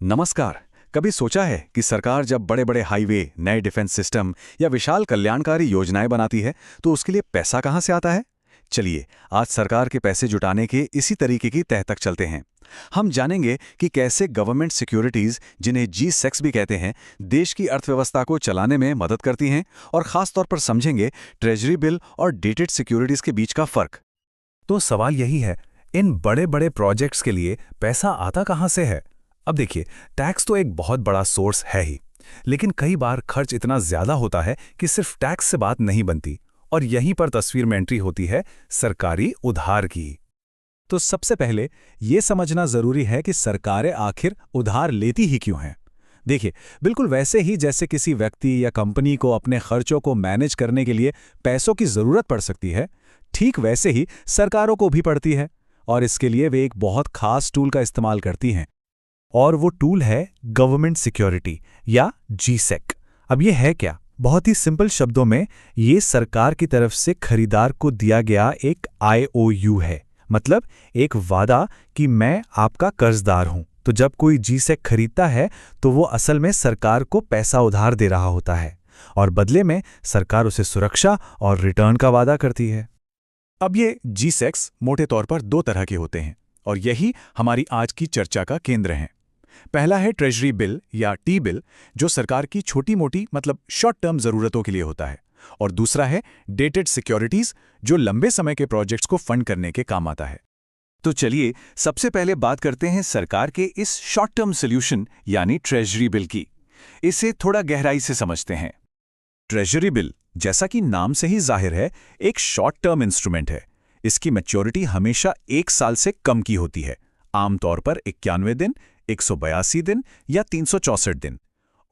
नमस्कार। कभी सोचा है कि सरकार जब बड़े बड़े हाईवे, नए डिफेंस सिस्टम या विशाल कल्याणकारी योजनाएं बनाती है तो उसके लिए पैसा कहां से आता है? चलिए, आज सरकार के पैसे जुटाने के इसी तरीके की तह तक चलते हैं। हम जानेंगे कि कैसे गवर्नमेंट सिक्योरिटीज, जिन्हें जी-सेक्स भी कहते हैं, देश की अर्थव्यवस्था को चलाने में मदद करती हैं, और खास तौर पर समझेंगे ट्रेजरी बिल और डेटेड सिक्योरिटीज के बीच का फर्क। तो सवाल यही है, इन बड़े बड़े प्रोजेक्ट्स के लिए पैसा आता कहां से है? अब देखिए, टैक्स तो एक बहुत बड़ा सोर्स है ही, लेकिन कई बार खर्च इतना ज्यादा होता है कि सिर्फ टैक्स से बात नहीं बनती, और यहीं पर तस्वीर में एंट्री होती है सरकारी उधार की। तो सबसे पहले यह समझना जरूरी है कि सरकारें आखिर उधार लेती ही क्यों हैं। देखिए, बिल्कुल वैसे ही जैसे किसी व्यक्ति या कंपनी को अपने खर्चों को मैनेज करने के लिए पैसों की जरूरत पड़ सकती है, ठीक वैसे ही सरकारों को भी पड़ती है, और इसके लिए वे एक बहुत खास टूल का इस्तेमाल करती हैं। और वो टूल है गवर्नमेंट सिक्योरिटी या जी-सेक। अब ये है क्या? बहुत ही सिंपल शब्दों में, ये सरकार की तरफ से खरीदार को दिया गया एक IOU है, मतलब एक वादा कि मैं आपका कर्जदार हूं। तो जब कोई जी-सेक खरीदता है तो वो असल में सरकार को पैसा उधार दे रहा होता है, और बदले में सरकार उसे सुरक्षा और रिटर्न का वादा करती है। अब ये जी-सेक्स मोटे तौर पर दो तरह के होते हैं, और यही हमारी आज की चर्चा का केंद्र है। पहला है ट्रेजरी बिल या टी बिल, जो सरकार की छोटी मोटी मतलब शॉर्ट टर्म जरूरतों के लिए होता है, और दूसरा है डेटेड सिक्योरिटीज, जो लंबे समय के प्रोजेक्ट्स को फंड करने के काम आता है। तो चलिए, सबसे पहले बात करते हैं सरकार के इस शॉर्ट टर्म सोल्यूशन यानी ट्रेजरी बिल की। इसे थोड़ा गहराई से समझते हैं। ट्रेजरी बिल, जैसा कि नाम से ही जाहिर है, एक शॉर्ट टर्म इंस्ट्रूमेंट है। इसकी मैच्योरिटी हमेशा 1 साल से कम की होती है, आमतौर पर 91 दिन, 182 दिन या 364 दिन।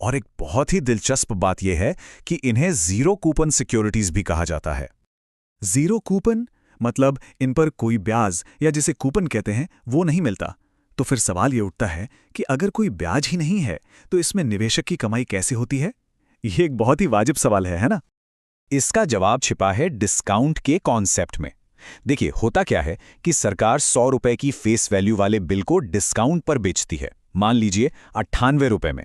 और एक बहुत ही दिलचस्प बात यह है कि इन्हें जीरो कूपन सिक्योरिटीज भी कहा जाता है। जीरो कूपन मतलब इन पर कोई ब्याज या जिसे कूपन कहते हैं वो नहीं मिलता। तो फिर सवाल ये उठता है कि अगर कोई ब्याज ही नहीं है तो इसमें निवेशक की कमाई कैसे होती है? ये एक बहुत ही वाजिब सवाल है ना? इसका जवाब छिपा है डिस्काउंट के कॉन्सेप्ट में। देखिए, होता क्या है कि सरकार 100 रुपए की फेस वैल्यू वाले बिल को डिस्काउंट पर बेचती है, मान लीजिए 98 रुपए में।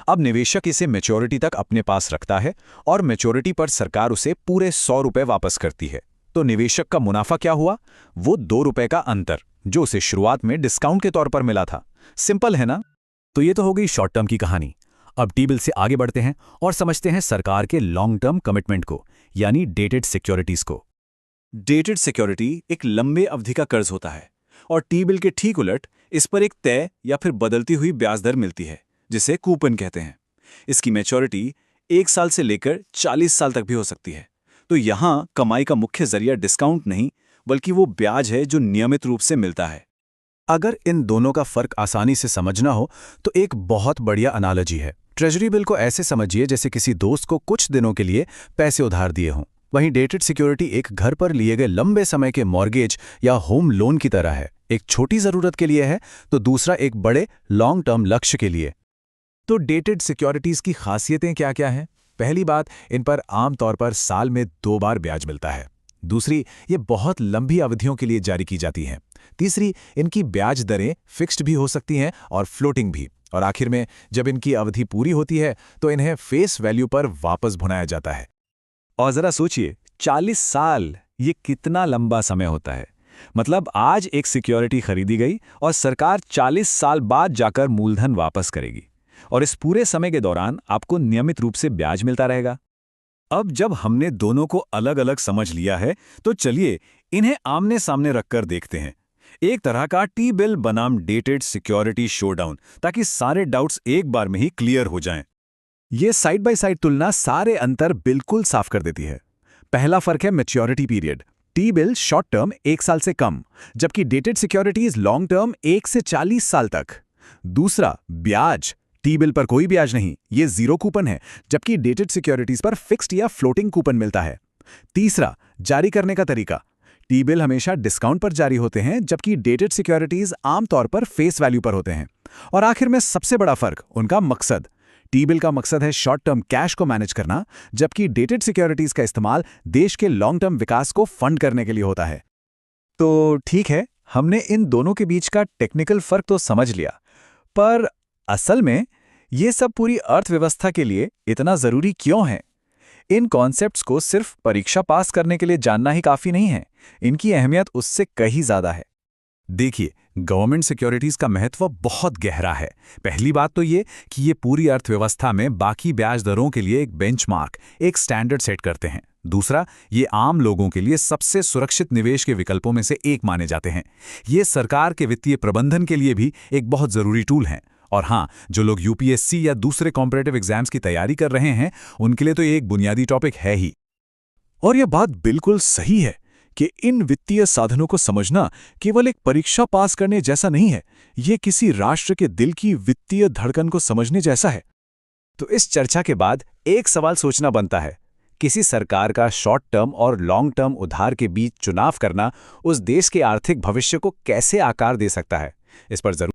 अब निवेशक इसे मैच्योरिटी तक अपने पास रखता है, और मैच्योरिटी पर सरकार उसे पूरे 100 रुपए वापस करती है। तो निवेशक का मुनाफा क्या हुआ? वो 2 रुपए का अंतर, जो उसे शुरुआत में डिस्काउंट के तौर पर मिला था। सिंपल है ना? तो ये तो हो गई शॉर्ट टर्म की कहानी। अब टी बिल से आगे बढ़ते हैं और समझते हैं सरकार के लॉन्ग टर्म कमिटमेंट को, यानी डेटेड सिक्योरिटीज को। डेटेड सिक्योरिटी एक लंबे अवधि का कर्ज होता है, और टी बिल के ठीक उलट इस पर एक तय या फिर बदलती हुई ब्याज दर मिलती है, जिसे कूपन कहते हैं। इसकी मैच्योरिटी 1 साल से लेकर 40 साल तक भी हो सकती है। तो यहाँ कमाई का मुख्य जरिया डिस्काउंट नहीं, बल्कि वो ब्याज है जो नियमित रूप से मिलता है। अगर इन दोनों का फर्क आसानी से समझना हो तो एक बहुत बढ़िया एनालॉजी है। ट्रेजरी बिल को ऐसे समझिए जैसे किसी दोस्त को कुछ दिनों के लिए पैसे उधार दिए हों। वहीं डेटेड सिक्योरिटी एक घर पर लिए गए लंबे समय के मॉर्गेज या होम लोन की तरह है। एक छोटी जरूरत के लिए है तो दूसरा एक बड़े लॉन्ग टर्म लक्ष्य के लिए। तो डेटेड सिक्योरिटीज की खासियतें क्या क्या हैं? पहली बात, इन पर आमतौर पर साल में 2 बार ब्याज मिलता है। दूसरी, ये बहुत लंबी अवधियों के लिए जारी की जाती हैं। तीसरी, इनकी ब्याज दरें फिक्स्ड भी हो सकती हैं और फ्लोटिंग भी। और आखिर में, जब इनकी अवधि पूरी होती है तो इन्हें फेस वैल्यू पर वापस भुनाया जाता है। और जरा सोचिए, 40 साल, ये कितना लंबा समय होता है। मतलब आज एक सिक्योरिटी खरीदी गई और सरकार 40 साल बाद जाकर मूलधन वापस करेगी, और इस पूरे समय के दौरान आपको नियमित रूप से ब्याज मिलता रहेगा। अब जब हमने दोनों को अलग अलग समझ लिया है, तो चलिए इन्हें आमने सामने रखकर देखते हैं। एक तरह का टी बिल बनाम डेटेड सिक्योरिटी शोडाउन, ताकि सारे डाउट्स एक बार में ही क्लियर हो जाएं। ये साइड बाय साइड तुलना सारे अंतर बिल्कुल साफ कर देती है। पहला फर्क है maturity period. T bill short term 1 साल से कम, जबकि डेटेड सिक्योरिटीज लॉन्ग टर्म 1 से 40 साल तक। दूसरा, ब्याज। टी बिल पर कोई ब्याज नहीं, ये जीरो कूपन है, जबकि डेटेड सिक्योरिटीज पर फिक्स्ड या फ्लोटिंग कूपन मिलता है। तीसरा, जारी करने का तरीका। टी बिल हमेशा डिस्काउंट पर जारी होते हैं, जबकि डेटेड सिक्योरिटीज आमतौर पर फेस वैल्यू पर होते हैं। और आखिर में सबसे बड़ा फर्क, उनका मकसद। टी बिल का मकसद है शॉर्ट टर्म कैश को मैनेज करना, जबकि डेटेड सिक्योरिटीज का इस्तेमाल देश के लॉन्ग टर्म विकास को फंड करने के लिए होता है। तो ठीक है, हमने इन दोनों के बीच का टेक्निकल फर्क तो समझ लिया, पर असल में ये सब पूरी अर्थव्यवस्था के लिए इतना जरूरी क्यों है? इन कॉन्सेप्ट्स को सिर्फ परीक्षा पास करने के लिए जानना ही काफी नहीं है। इनकी अहमियत उससे कहीं ज्यादा है। देखिए, गवर्नमेंट सिक्योरिटीज का महत्व बहुत गहरा है। पहली बात तो ये कि ये पूरी अर्थव्यवस्था में बाकी ब्याज दरों के लिए एक बेंचमार्क, एक स्टैंडर्ड सेट करते हैं। दूसरा, ये आम लोगों के लिए सबसे सुरक्षित निवेश के विकल्पों में से एक माने जाते हैं। ये सरकार के वित्तीय प्रबंधन के लिए भी एक बहुत जरूरी टूल हैं। और हाँ, जो लोग यूपीएससी या दूसरे कॉम्पिटिटिव एग्जाम्स की तैयारी कर रहे हैं, उनके लिए तो ये एक बुनियादी टॉपिक है ही। और यह बात बिल्कुल सही है कि इन वित्तीय साधनों को समझना केवल एक परीक्षा पास करने जैसा नहीं है, ये किसी राष्ट्र के दिल की वित्तीय धड़कन को समझने जैसा है। तो इस चर्चा के बाद एक सवाल सोचना बनता है, किसी सरकार का शॉर्ट टर्म और लॉन्ग टर्म उधार के बीच चुनाव करना उस देश के आर्थिक भविष्य को कैसे आकार दे सकता है? इस पर जरूर